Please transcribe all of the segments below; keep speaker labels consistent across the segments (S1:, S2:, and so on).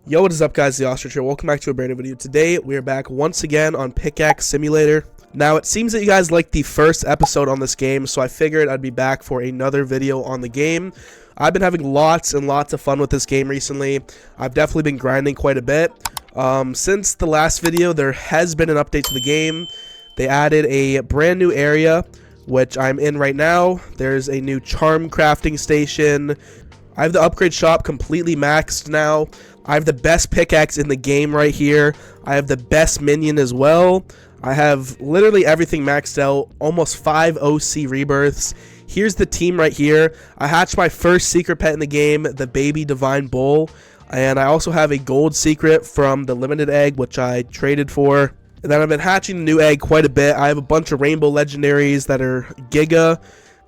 S1: Yo, what is up, guys? The Ostrich here. Welcome back to a brand new video. Today, we are back once again on Pickaxe Simulator. Now, it seems that you guys liked the first episode on this game, so I figured I'd be back for another video on the game. I've been having lots and lots of fun with this game recently. I've definitely been grinding quite a bit. Since the last video, there has been an update to the game. They added a brand new area, which I'm in right now. There's a new charm crafting station. I have the upgrade shop completely maxed now. I have the best pickaxe in the game right here. I have the best minion as well. I have literally everything maxed out. Almost 5 OC rebirths. Here's the team right here. I hatched my first secret pet in the game, the baby divine bull. And I also have a gold secret from the limited egg, which I traded for. And then I've been hatching a new egg quite a bit. I have a bunch of rainbow legendaries that are giga.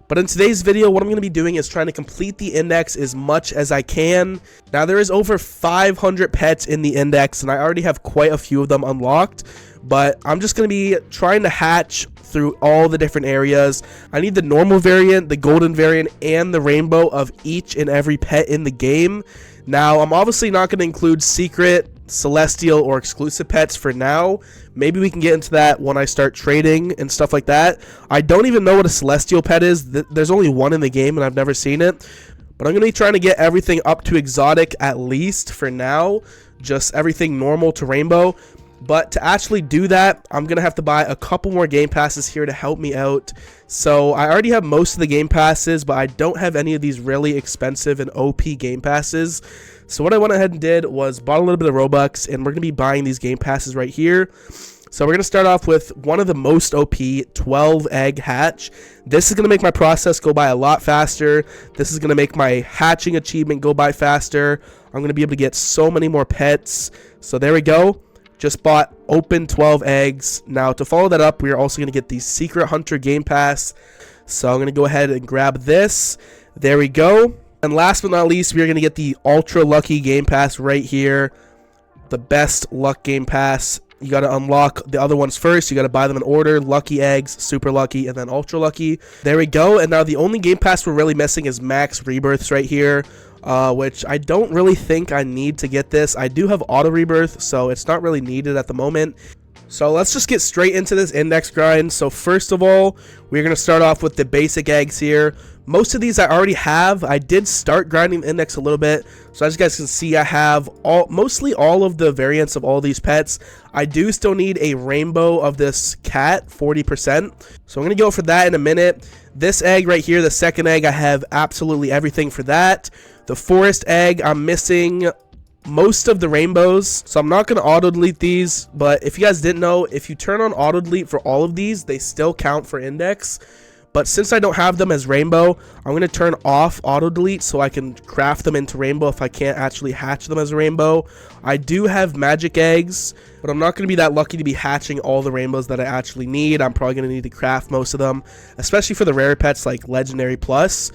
S1: But in today's video, what I'm going to be doing is trying to complete the index as much as I can. Now, there is over 500 pets in the index, and I already have quite a few of them unlocked. But I'm just going to be trying to hatch through all the different areas. I need the normal variant, the golden variant, and the rainbow of each and every pet in the game. Now, I'm obviously not going to include secret, celestial, or exclusive pets for now. Maybe we can get into that when I start trading and stuff like that. I don't even know what a celestial pet is. There's only one in the game and I've never seen it. But I'm going to be trying to get everything up to exotic at least for now. Just everything normal to rainbow. But to actually do that, I'm going to have to buy a couple more game passes here to help me out. So I already have most of the game passes, but I don't have any of these really expensive and OP game passes. So what I went ahead and did was bought a little bit of Robux, and we're going to be buying these game passes right here. So we're going to start off with one of the most OP 12 egg hatch. This is going to make my process go by a lot faster. This is going to make my hatching achievement go by faster. I'm going to be able to get so many more pets. So there we go. Just bought open 12 eggs. Now, to follow that up, we are also going to get the Secret Hunter Game Pass. So I'm going to go ahead and grab this. There we go. And last but not least, we are going to get the Ultra Lucky Game Pass right here. The best luck Game Pass. You got to unlock the other ones first. You got to buy them in order. Lucky eggs, super lucky, and then ultra lucky. There we go. And now the only Game Pass we're really missing is max rebirths right here. Which I don't really think I need to get this. I do have auto rebirth, so it's not really needed at the moment. So let's just get straight into this index grind. So first of all, we're going to start off with the basic eggs here. Most of these I already have. I did start grinding the index a little bit. So as you guys can see, I have mostly all of the variants of all these pets. I do still need a rainbow of this cat, 40%. So I'm going to go for that in a minute. This egg right here, the second egg, I have absolutely everything for that. The forest egg, I'm missing most of the rainbows, so I'm not going to auto delete these. But if you guys didn't know, if you turn on auto delete for all of these, they still count for index. But since I don't have them as rainbow, I'm going to turn off auto delete so I can craft them into rainbow if I can't actually hatch them as a rainbow. I do have magic eggs, but I'm not going to be that lucky to be hatching all the rainbows that I actually need. I'm probably going to need to craft most of them, especially for the rare pets like legendary plus.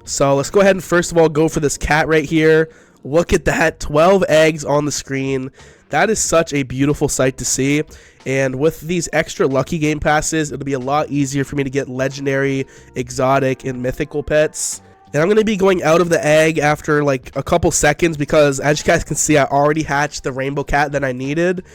S1: So let's go ahead and first of all go for this cat right here. Look at that, 12 eggs on the screen. That is such a beautiful sight to see. And with these extra lucky game passes, it'll be a lot easier for me to get legendary, exotic, and mythical pets. And I'm going to be going out of the egg after like a couple seconds because as you guys can see, I already hatched the rainbow cat that I needed.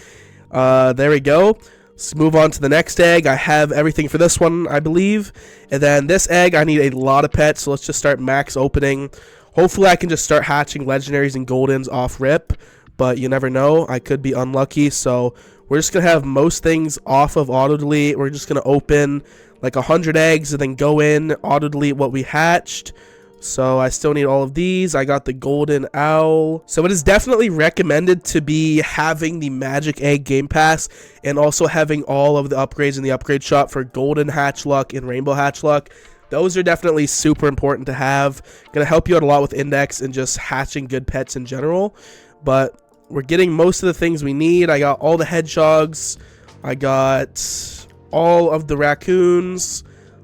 S1: There we go. Let's move on to the next egg. I have everything for this one, I believe. And then this egg, I need a lot of pets. So let's just start max opening. Hopefully I can just start hatching legendaries and goldens off rip. But you never know. I could be unlucky. So we're just going to have most things off of auto delete. We're just going to open like 100 eggs and then go in, auto delete what we hatched. So I still need all of these. I got the golden owl. So it is definitely recommended to be having the magic egg game pass and also having all of the upgrades in the upgrade shop for golden hatch luck and rainbow hatch luck. Those are definitely super important to have. Going to help you out a lot with index and just hatching good pets in general. But we're getting most of the things we need. I got all the hedgehogs. I got all of the raccoons.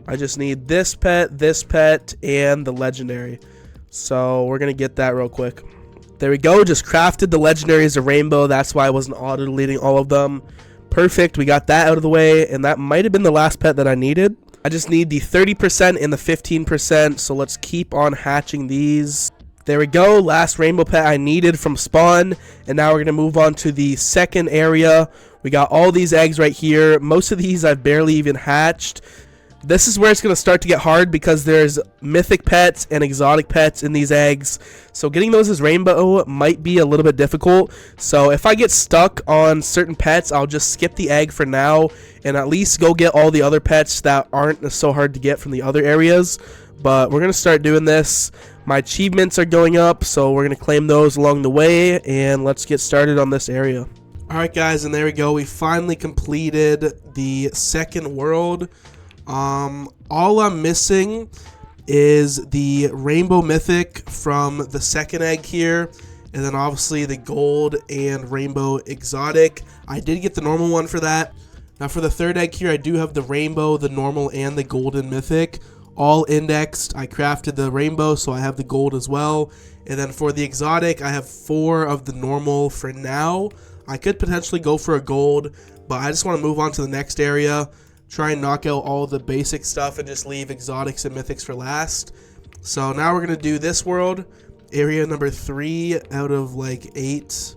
S1: I just need this pet, and the legendary. So we're going to get that real quick. There we go. Just crafted the legendary as a rainbow. That's why I wasn't auto-deleting all of them. Perfect. We got that out of the way. And that might have been the last pet that I needed. I just need the 30% and the 15%. So let's keep on hatching these. There we go, last rainbow pet I needed from spawn, and now we're going to move on to the second area. We got all these eggs right here. Most of these I've barely even hatched. This is where it's going to start to get hard because there's mythic pets and exotic pets in these eggs. So getting those as rainbow might be a little bit difficult. So if I get stuck on certain pets, I'll just skip the egg for now and at least go get all the other pets that aren't so hard to get from the other areas. But we're going to start doing this. My achievements are going up, so we're going to claim those along the way, and let's get started on this area. Alright guys, and there we go. We finally completed the second world. All I'm missing is the rainbow mythic from the second egg here, and then obviously the gold and rainbow exotic. I did get the normal one for that. Now for the third egg here, I do have the rainbow, the normal, and the golden mythic all indexed. I crafted the rainbow, so I have the gold as well. And then for the exotic, I have 4 of the normal for now. I could potentially go for a gold, but I just want to move on to the next area, try and knock out all the basic stuff and just leave exotics and mythics for last. So now we're going to do this world, area number 3 out of like 8.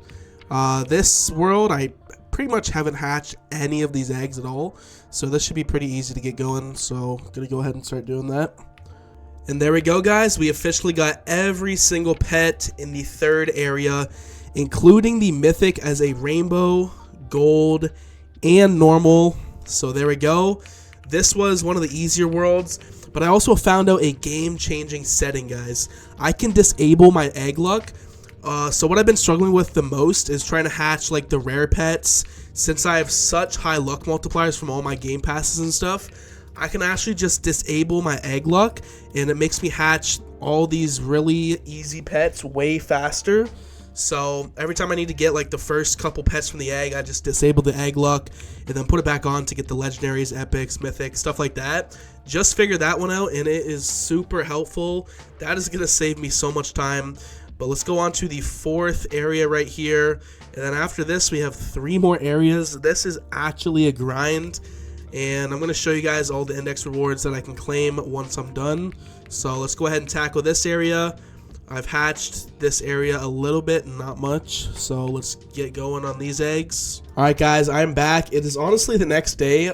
S1: This world, I pretty much haven't hatched any of these eggs at all, so this should be pretty easy to get going. So I'm gonna go ahead and start doing that. And there we go guys, we officially got every single pet in the third area, including the mythic as a rainbow, gold, and normal. So there we go. This was one of the easier worlds, but I also found out a game-changing setting, guys. I can disable my egg luck. So what I've been struggling with the most is trying to hatch like the rare pets. Since I have such high luck multipliers from all my game passes and stuff, I can actually just disable my egg luck, and it makes me hatch all these really easy pets way faster. So every time I need to get like the first couple pets from the egg, I just disable the egg luck and then put it back on to get the legendaries, epics, mythics, stuff like that. Just figured that one out, and it is super helpful. That is going to save me so much time. But let's go on to the fourth area right here. And then after this, we have 3 more areas. This is actually a grind. And I'm going to show you guys all the index rewards that I can claim once I'm done. So let's go ahead and tackle this area. I've hatched this area a little bit, not much. So let's get going on these eggs. Alright guys, I'm back. It is honestly the next day.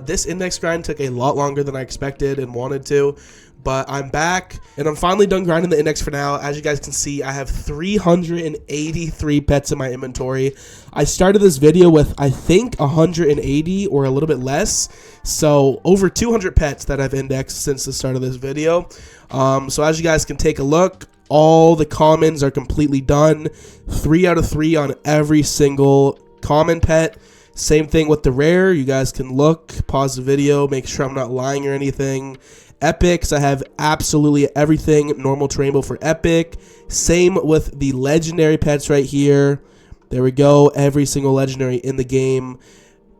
S1: This index grind took a lot longer than I expected and wanted to. But I'm back, and I'm finally done grinding the index for now. As you guys can see, I have 383 pets in my inventory. I started this video with, I think, 180 or a little bit less. So over 200 pets that I've indexed since the start of this video. So as you guys can take a look, all the commons are completely done. 3 out of 3 on every single common pet. Same thing with the rare. You guys can look, pause the video, make sure I'm not lying or anything. Epics, I have absolutely everything normal to rainbow for epic. Same with the legendary pets right here. There we go, every single legendary in the game.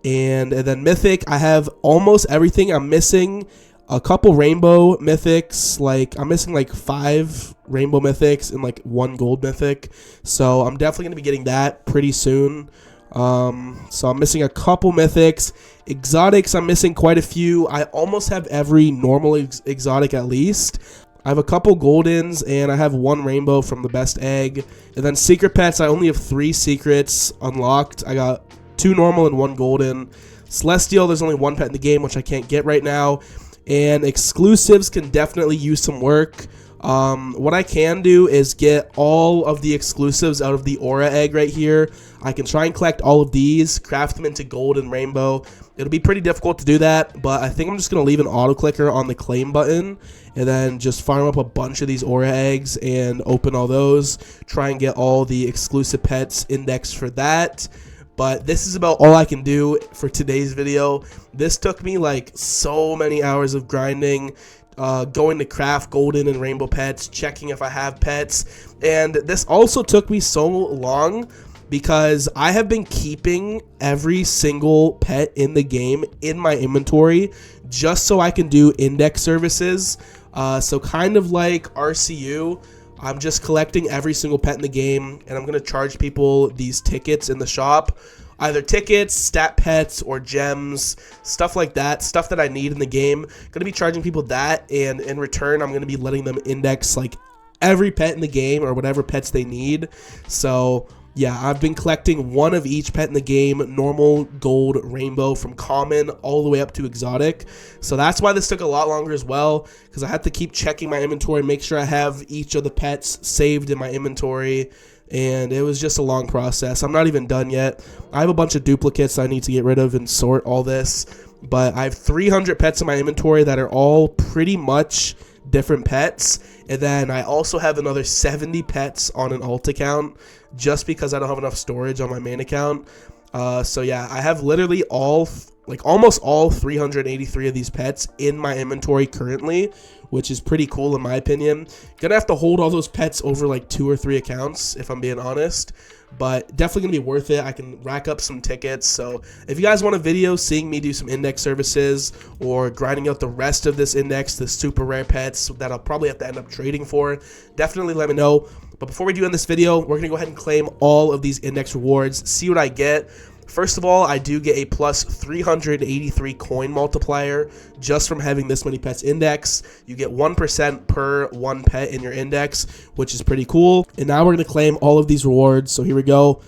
S1: And then mythic, I have almost everything. I'm missing a couple rainbow mythics. Like I'm missing like 5 rainbow mythics and like 1 gold mythic. So I'm definitely gonna be getting that pretty soon. So I'm missing a couple mythics. Exotics, I'm missing quite a few. I almost have every normal exotic at least. I have a couple goldens, and I have 1 rainbow from the best egg. And then secret pets, I only have 3 secrets unlocked. I got 2 normal and 1 golden. Celestial, there's only 1 pet in the game, which I can't get right now. And exclusives can definitely use some work. What I can do is get all of the exclusives out of the aura egg right here. I can try and collect all of these, craft them into gold and rainbow. It'll be pretty difficult to do that, but I think I'm just going to leave an auto clicker on the claim button and then just farm up a bunch of these aura eggs and open all those. Try and get all the exclusive pets indexed for that. But this is about all I can do for today's video. This took me like so many hours of grinding, going to craft golden and rainbow pets, checking if I have pets. And this also took me so long because I have been keeping every single pet in the game in my inventory just so I can do index services. So kind of like RCU, I'm just collecting every single pet in the game, and I'm going to charge people these tickets in the shop. Either tickets, stat pets, or gems, stuff like that, stuff that I need in the game. Going to be charging people that, and in return, I'm going to be letting them index like every pet in the game or whatever pets they need. So yeah, I've been collecting one of each pet in the game, normal, gold, rainbow, from common all the way up to exotic. So that's why this took a lot longer as well, because I had to keep checking my inventory, make sure I have each of the pets saved in my inventory, and it was just a long process. I'm not even done yet. I have a bunch of duplicates I need to get rid of and sort all this, but I have 300 pets in my inventory that are all pretty much different pets, and then I also have another 70 pets on an alt account just because I don't have enough storage on my main account. So yeah, I have literally almost all 383 of these pets in my inventory currently, which is pretty cool in my opinion. Gonna have to hold all those pets over like 2 or 3 accounts if I'm being honest, but definitely gonna be worth it. I can rack up some tickets. So if you guys want a video seeing me do some index services or grinding out the rest of this index, the super rare pets that I'll probably have to end up trading for, definitely let me know. But before we do end this video, we're gonna go ahead and claim all of these index rewards, see what I get. First of all, I do get a plus 383 coin multiplier just from having this many pets index. You get 1% per 1 pet in your index, which is pretty cool. And now we're going to claim all of these rewards. So here we go.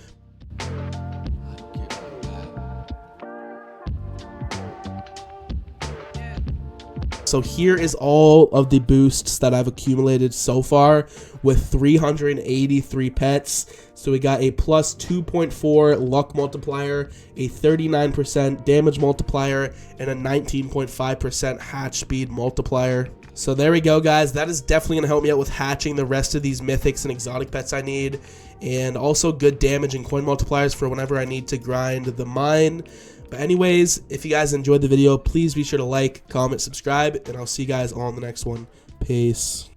S1: So here is all of the boosts that I've accumulated so far with 383 pets. So we got a plus 2.4 luck multiplier, a 39% damage multiplier, and a 19.5% hatch speed multiplier. So there we go, guys. That is definitely going to help me out with hatching the rest of these mythics and exotic pets I need, and also good damage and coin multipliers for whenever I need to grind the mine. But anyways, if you guys enjoyed the video, please be sure to like, comment, subscribe, and I'll see you guys on the next one. Peace.